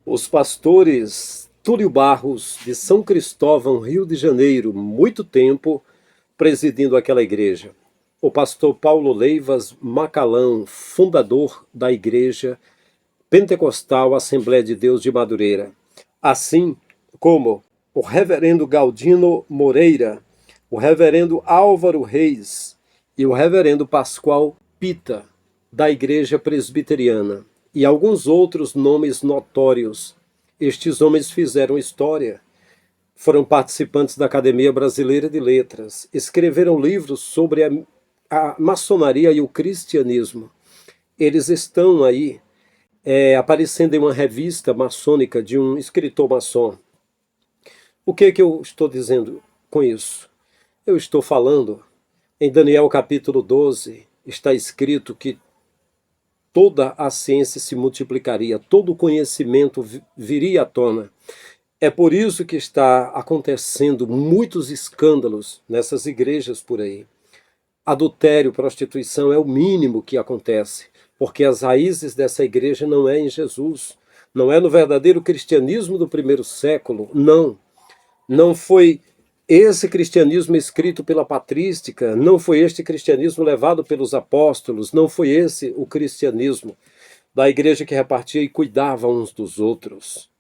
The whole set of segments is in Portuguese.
Os pastores Túlio Barros, de São Cristóvão, Rio de Janeiro, muito tempo presidindo aquela igreja. O pastor Paulo Leivas Macalão, fundador da igreja Pentecostal Assembleia de Deus de Madureira. Assim como o reverendo Galdino Moreira, o reverendo Álvaro Reis e o reverendo Pascoal Pita, da Igreja Presbiteriana, e alguns outros nomes notórios. Estes homens fizeram história, foram participantes da Academia Brasileira de Letras, escreveram livros sobre a maçonaria e o cristianismo. Eles estão aí aparecendo em uma revista maçônica de um escritor maçom. O que é que eu estou dizendo com isso? Eu estou falando, em Daniel capítulo 12, está escrito que toda a ciência se multiplicaria, todo o conhecimento viria à tona. É por isso que está acontecendo muitos escândalos nessas igrejas por aí. Adultério, prostituição é o mínimo que acontece, porque as raízes dessa igreja não é em Jesus, não é no verdadeiro cristianismo do primeiro século, não. Não foi esse cristianismo escrito pela patrística, não foi este cristianismo levado pelos apóstolos, não foi esse o cristianismo da igreja que repartia e cuidava uns dos outros.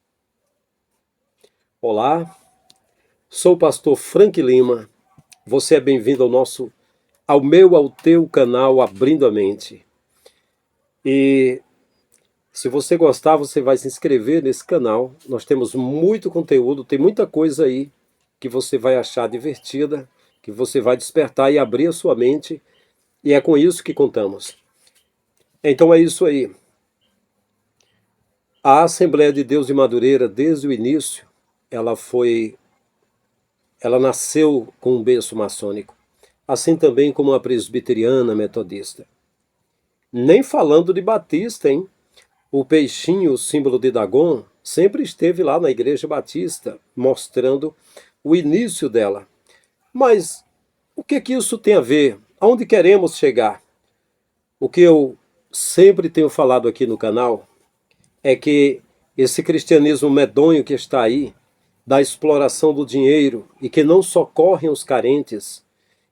Olá, sou o pastor Frank Lima, você é bem-vindo ao teu canal Abrindo a Mente. E se você gostar, você vai se inscrever nesse canal. Nós temos muito conteúdo, tem muita coisa aí que você vai achar divertida, que você vai despertar e abrir a sua mente, e é com isso que contamos. Então é isso aí. A Assembleia de Deus de Madureira, desde o início, ela nasceu com um berço maçônico, assim também como a presbiteriana metodista. Nem falando de Batista, hein? O peixinho, o símbolo de Dagon, sempre esteve lá na Igreja Batista, mostrando o início dela. Mas o que que isso tem a ver? Aonde queremos chegar? O que eu sempre tenho falado aqui no canal é que esse cristianismo medonho que está aí, da exploração do dinheiro e que não socorrem os carentes,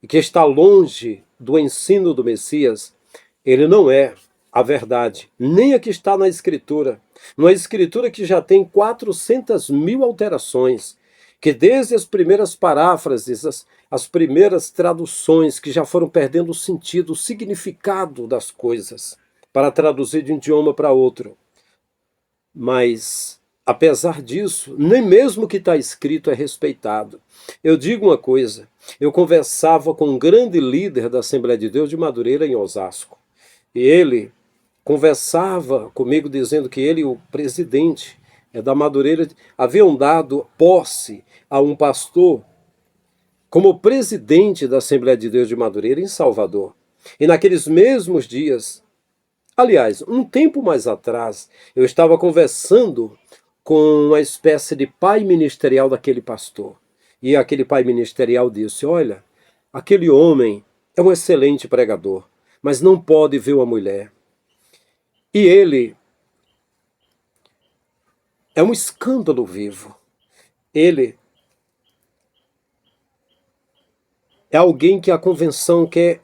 e que está longe do ensino do Messias, ele não é a verdade, nem a que está na Escritura. Uma Escritura que já tem 400.000 alterações, que desde as primeiras paráfrases, as primeiras traduções que já foram perdendo o sentido, o significado das coisas, para traduzir de um idioma para outro. Mas, apesar disso, nem mesmo o que está escrito é respeitado. Eu digo uma coisa, eu conversava com um grande líder da Assembleia de Deus de Madureira, em Osasco, e ele conversava comigo dizendo que ele, o presidente da Madureira, haviam dado posse a um pastor como presidente da Assembleia de Deus de Madureira em Salvador. E naqueles mesmos dias, aliás, um tempo mais atrás, eu estava conversando com uma espécie de pai ministerial daquele pastor. E aquele pai ministerial disse: olha, aquele homem é um excelente pregador, mas não pode ver uma mulher. E ele é um escândalo vivo. Ele é alguém que a convenção quer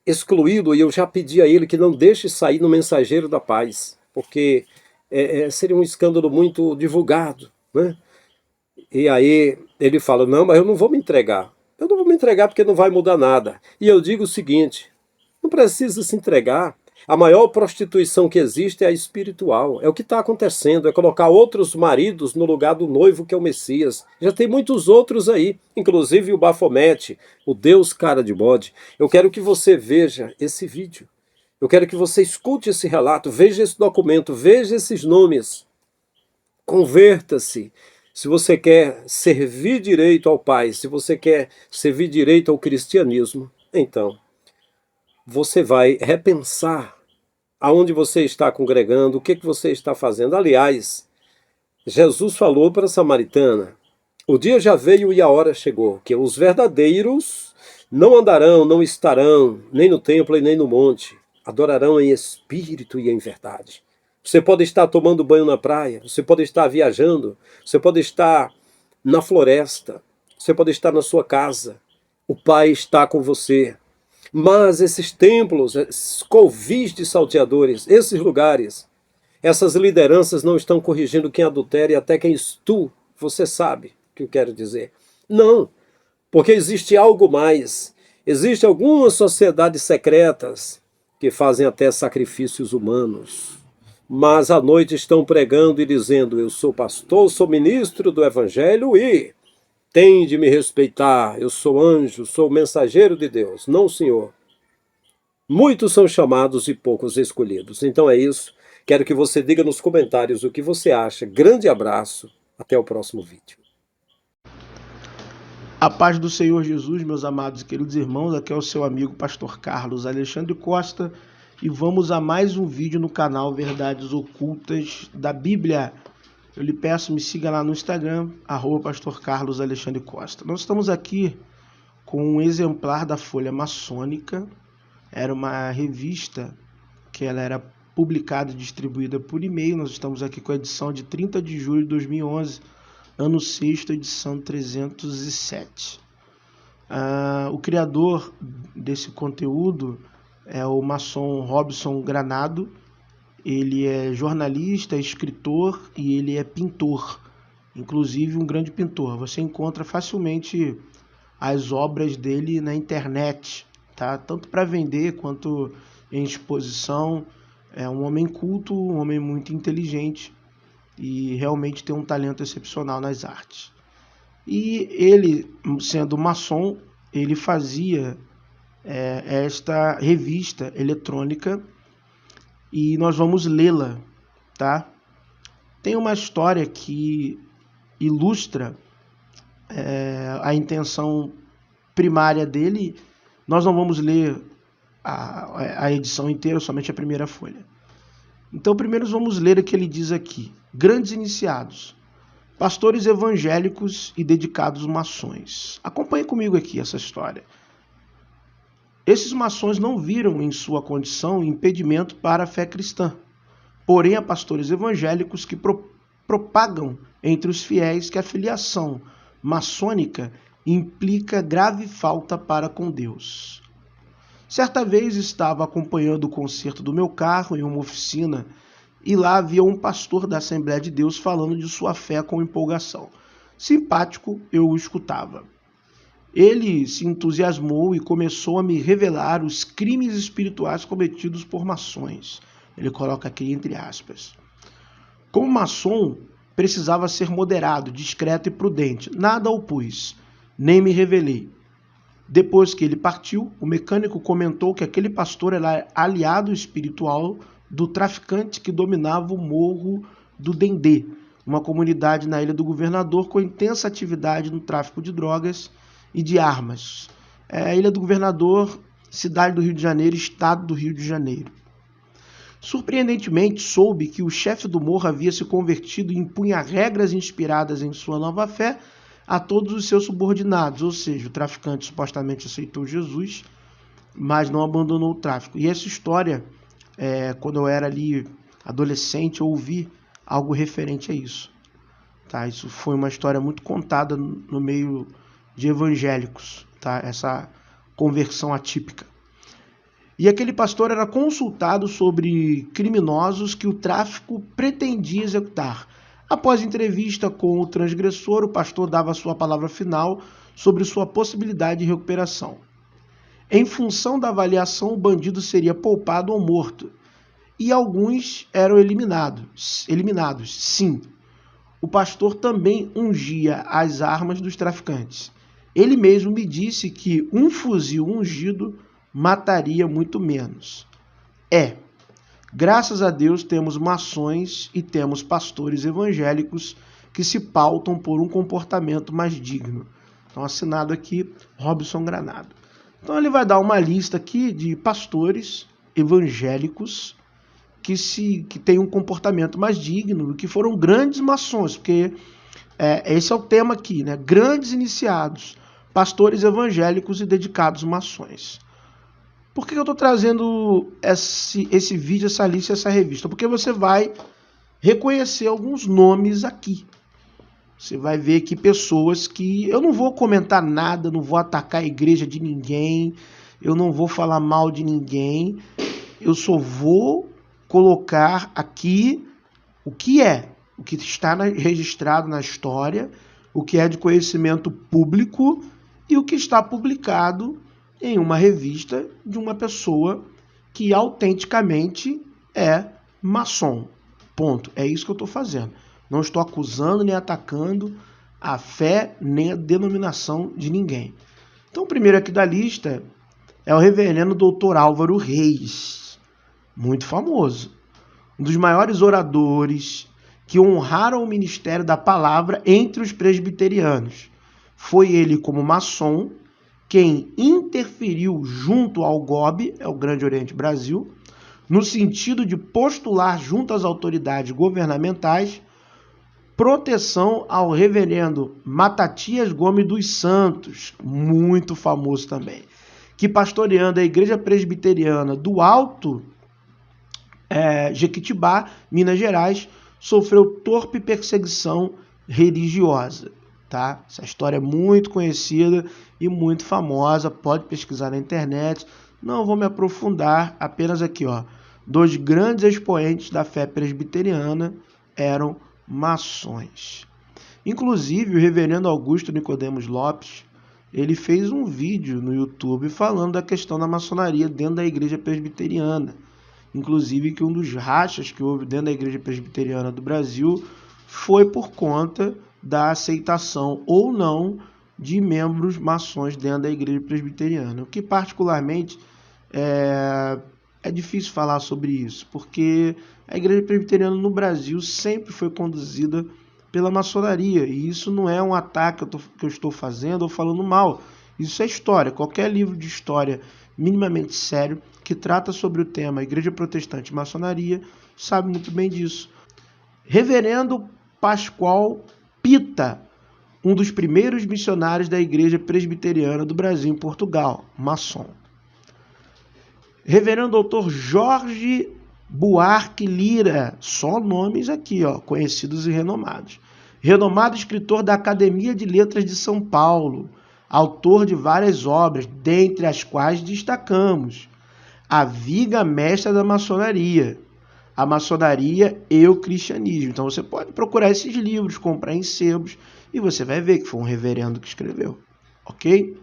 excluído, e eu já pedi a ele que não deixe sair no Mensageiro da Paz, porque seria um escândalo muito divulgado, né? E aí ele fala: não, mas eu não vou me entregar. Eu não vou me entregar porque não vai mudar nada. E eu digo o seguinte: não precisa se entregar. A maior prostituição que existe é a espiritual. É o que está acontecendo, é colocar outros maridos no lugar do noivo que é o Messias. Já tem muitos outros aí, inclusive o Bafomete, o Deus cara de bode. Eu quero que você veja esse vídeo. Eu quero que você escute esse relato, veja esse documento, veja esses nomes. Converta-se. Se você quer servir direito ao Pai, se você quer servir direito ao cristianismo, então você vai repensar aonde você está congregando, o que você está fazendo. Aliás, Jesus falou para a samaritana: o dia já veio e a hora chegou, que os verdadeiros não andarão, não estarão, nem no templo e nem no monte, adorarão em espírito e em verdade. Você pode estar tomando banho na praia, você pode estar viajando, você pode estar na floresta, você pode estar na sua casa. O Pai está com você. Mas esses templos, esses covis de salteadores, esses lugares, essas lideranças não estão corrigindo quem adultera e até quem estupra. Você sabe o que eu quero dizer. Não, porque existe algo mais. Existem algumas sociedades secretas que fazem até sacrifícios humanos. Mas à noite estão pregando e dizendo: eu sou pastor, sou ministro do Evangelho e tem de me respeitar. Eu sou anjo, sou mensageiro de Deus. Não, senhor. Muitos são chamados e poucos escolhidos. Então é isso. Quero que você diga nos comentários o que você acha. Grande abraço. Até o próximo vídeo. A paz do Senhor Jesus, meus amados e queridos irmãos. Aqui é o seu amigo Pastor Carlos Alexandre Costa. E vamos a mais um vídeo no canal Verdades Ocultas da Bíblia. Eu lhe peço, me siga lá no Instagram, @Pastor Carlos Alexandre Costa. Nós estamos aqui com um exemplar da Folha Maçônica. Era uma revista que ela era publicada e distribuída por e-mail. Nós estamos aqui com a edição de 30 de julho de 2011, ano 6º, edição 307. O criador desse conteúdo é o maçom Robson Granado. Ele é jornalista, escritor e ele é pintor, inclusive um grande pintor. Você encontra facilmente as obras dele na internet, tá? Tanto para vender quanto em exposição. É um homem culto, um homem muito inteligente e realmente tem um talento excepcional nas artes. E ele, sendo maçom, ele fazia esta revista eletrônica e nós vamos lê-la, tá? Tem uma história que ilustra a intenção primária dele. Nós não vamos ler a edição inteira, somente a primeira folha. Então, primeiro vamos ler o que ele diz aqui. Grandes iniciados, pastores evangélicos e dedicados maçons. Acompanhe comigo aqui essa história. Esses maçons não viram em sua condição impedimento para a fé cristã. Porém, há pastores evangélicos que propagam entre os fiéis que a filiação maçônica implica grave falta para com Deus. Certa vez estava acompanhando o conserto do meu carro em uma oficina e lá havia um pastor da Assembleia de Deus falando de sua fé com empolgação. Simpático, eu o escutava. Ele se entusiasmou e começou a me revelar os crimes espirituais cometidos por maçons. Ele coloca aqui entre aspas. Como maçom, precisava ser moderado, discreto e prudente. Nada opus, nem me revelei. Depois que ele partiu, o mecânico comentou que aquele pastor era aliado espiritual do traficante que dominava o Morro do Dendê, uma comunidade na Ilha do Governador com intensa atividade no tráfico de drogas e de armas. A Ilha do Governador, cidade do Rio de Janeiro, estado do Rio de Janeiro. Surpreendentemente, soube que o chefe do morro havia se convertido e impunha regras inspiradas em sua nova fé a todos os seus subordinados, ou seja, o traficante supostamente aceitou Jesus, mas não abandonou o tráfico. E essa história, quando eu era ali adolescente, eu ouvi algo referente a isso. Tá? Isso foi uma história muito contada no meio de evangélicos, tá? Essa conversão atípica. E aquele pastor era consultado sobre criminosos que o tráfico pretendia executar. Após entrevista com o transgressor, o pastor dava sua palavra final sobre sua possibilidade de recuperação. Em função da avaliação, o bandido seria poupado ou morto, e alguns eram eliminados. Sim, o pastor também ungia as armas dos traficantes. Ele mesmo me disse que um fuzil ungido mataria muito menos. Graças a Deus temos maçons e temos pastores evangélicos que se pautam por um comportamento mais digno. Então, assinado aqui, Robson Granado. Então, ele vai dar uma lista aqui de pastores evangélicos que têm um comportamento mais digno, que foram grandes maçons, porque esse é o tema aqui, né? Grandes iniciados, pastores evangélicos e dedicados maçons. Por que eu estou trazendo esse vídeo, essa lista, essa revista? Porque você vai reconhecer alguns nomes aqui. Você vai ver aqui pessoas que... Eu não vou comentar nada, não vou atacar a igreja de ninguém, eu não vou falar mal de ninguém, eu só vou colocar aqui o que está registrado na história, o que é de conhecimento público e o que está publicado em uma revista de uma pessoa que autenticamente é maçom. Ponto. É isso que eu estou fazendo. Não estou acusando nem atacando a fé nem a denominação de ninguém. Então, o primeiro aqui da lista é o reverendo Dr. Álvaro Reis, muito famoso. Um dos maiores oradores que honraram o ministério da palavra entre os presbiterianos. Foi ele, como maçom, quem interferiu junto ao GOB, é o Grande Oriente Brasil, no sentido de postular junto às autoridades governamentais proteção ao reverendo Matatias Gomes dos Santos, muito famoso também, que pastoreando a Igreja Presbiteriana do Alto Jequitibá, Minas Gerais, sofreu torpe perseguição religiosa. Tá? Essa história é muito conhecida e muito famosa, pode pesquisar na internet. Não vou me aprofundar, apenas aqui, ó, dois grandes expoentes da fé presbiteriana eram maçons. Inclusive, o reverendo Augusto Nicodemos Lopes, ele fez um vídeo no YouTube falando da questão da maçonaria dentro da igreja presbiteriana. Inclusive que um dos rachas que houve dentro da igreja presbiteriana do Brasil foi por conta da aceitação ou não de membros maçons dentro da igreja presbiteriana. O que particularmente é difícil falar sobre isso, porque a igreja presbiteriana no Brasil sempre foi conduzida pela maçonaria, e isso não é um ataque que eu estou fazendo ou falando mal. Isso é história. Qualquer livro de história minimamente sério que trata sobre o tema Igreja Protestante e Maçonaria sabe muito bem disso. Reverendo Pascoal Pita, um dos primeiros missionários da Igreja Presbiteriana do Brasil em Portugal, maçom. Reverendo Dr. Jorge Buarque Lira, só nomes aqui, ó, conhecidos e renomados. Renomado escritor da Academia de Letras de São Paulo, autor de várias obras, dentre as quais destacamos A Viga Mestra da Maçonaria, A Maçonaria e o Cristianismo. Então você pode procurar esses livros, comprar em sebos, e você vai ver que foi um reverendo que escreveu, ok?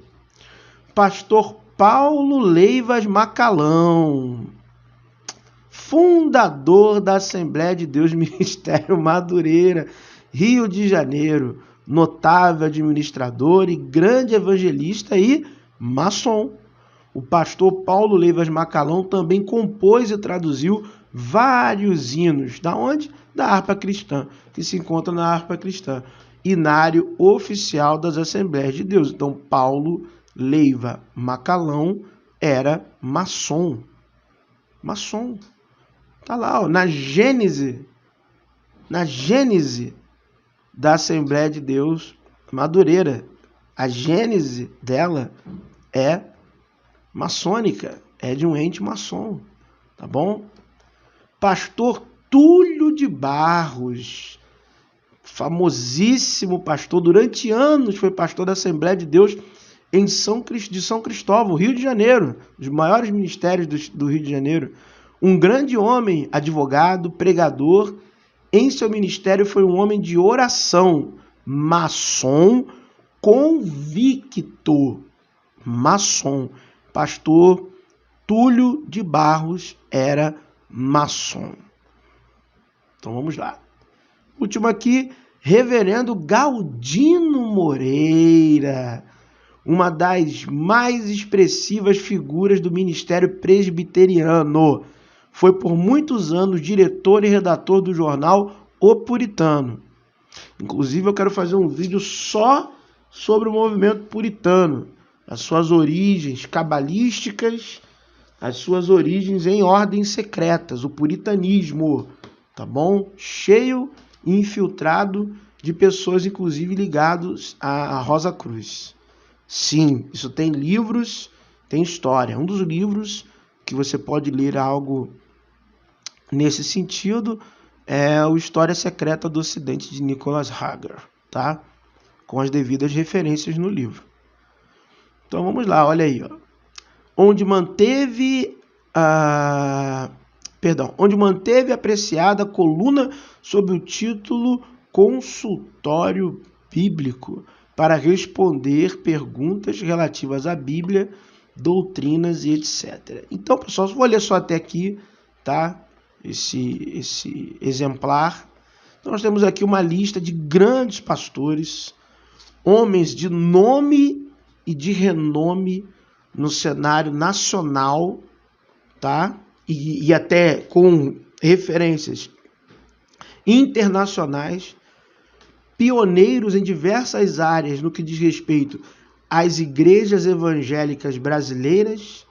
Pastor Paulo Leivas Macalão, fundador da Assembleia de Deus Ministério Madureira, Rio de Janeiro, notável administrador e grande evangelista e maçom. O pastor Paulo Leivas Macalão também compôs e traduziu vários hinos. Da onde? Da harpa cristã, que se encontra na harpa cristã, hinário oficial das Assembleias de Deus. Então, Paulo Leiva Macalão era maçom. Maçom. Tá lá, ó, na Gênese da Assembleia de Deus Madureira. A gênese dela é maçônica, é de um ente maçom, tá bom? Pastor Túlio de Barros, famosíssimo pastor, durante anos foi pastor da Assembleia de Deus de São Cristóvão, Rio de Janeiro, dos maiores ministérios do Rio de Janeiro. Um grande homem, advogado, pregador. Em seu ministério foi um homem de oração, maçom convicto, maçom. Pastor Túlio de Barros era maçom. Então vamos lá. Último aqui, reverendo Galdino Moreira, uma das mais expressivas figuras do ministério presbiteriano. Foi por muitos anos diretor e redator do jornal O Puritano. Inclusive eu quero fazer um vídeo só sobre o movimento puritano, as suas origens cabalísticas, as suas origens em ordens secretas, o puritanismo, tá bom? Cheio e infiltrado de pessoas, inclusive ligados à Rosa Cruz. Sim, isso tem livros, tem história. Um dos livros que você pode ler algo nesse sentido é o História Secreta do Ocidente de Nicholas Hager, tá? Com as devidas referências no livro. Então vamos lá, olha aí, ó. Onde manteve apreciada coluna sob o título Consultório Bíblico para responder perguntas relativas à Bíblia, doutrinas e etc. Então, pessoal, vou ler só até aqui, tá? Esse exemplar. Então, nós temos aqui uma lista de grandes pastores, homens de nome e de renome no cenário nacional, tá? E até com referências internacionais, pioneiros em diversas áreas no que diz respeito às igrejas evangélicas brasileiras,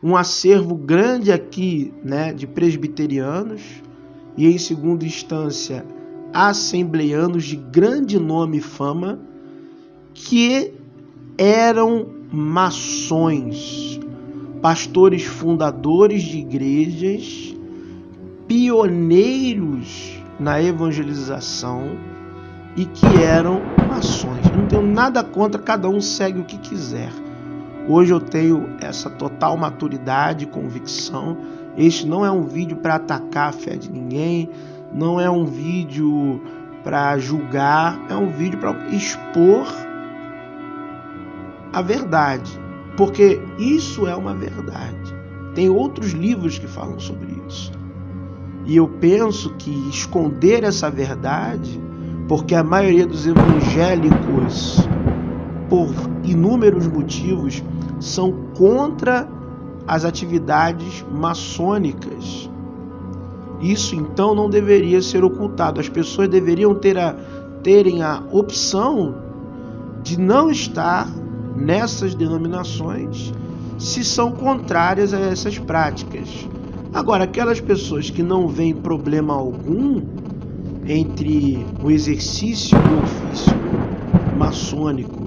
um acervo grande aqui, né, de presbiterianos e, em segunda instância, assembleianos de grande nome e fama, que eram maçons, pastores fundadores de igrejas, pioneiros na evangelização e que eram maçons. Eu não tenho nada contra, cada um segue o que quiser. Hoje eu tenho essa total maturidade e convicção. Este não é um vídeo para atacar a fé de ninguém, não é um vídeo para julgar, é um vídeo para expor a verdade, porque isso é uma verdade. Tem outros livros que falam sobre isso. E eu penso que esconder essa verdade, porque a maioria dos evangélicos, por inúmeros motivos, são contra as atividades maçônicas. Isso então não deveria ser ocultado. As pessoas deveriam terem a opção de não estar nessas denominações se são contrárias a essas práticas. Agora, aquelas pessoas que não veem problema algum entre o exercício do ofício maçônico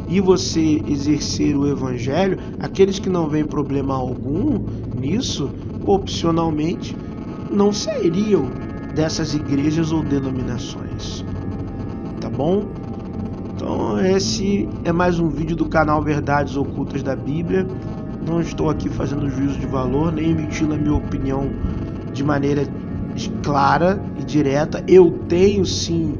e você exercer o evangelho, aqueles que não veem problema algum nisso, opcionalmente, não sairiam dessas igrejas ou denominações. Tá bom? Então esse é mais um vídeo do canal Verdades Ocultas da Bíblia. Não estou aqui fazendo juízo de valor, nem emitindo a minha opinião de maneira clara e direta. Eu tenho sim,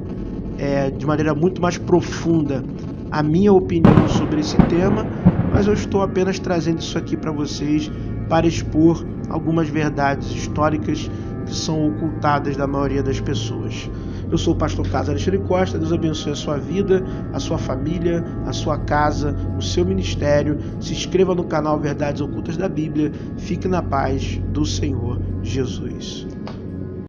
de maneira muito mais profunda, a minha opinião sobre esse tema, mas eu estou apenas trazendo isso aqui para vocês para expor algumas verdades históricas que são ocultadas da maioria das pessoas. Eu sou o pastor Carlos Alexandre Costa. Deus abençoe a sua vida, a sua família, a sua casa, o seu ministério. Se inscreva no canal Verdades Ocultas da Bíblia. Fique na paz do Senhor Jesus.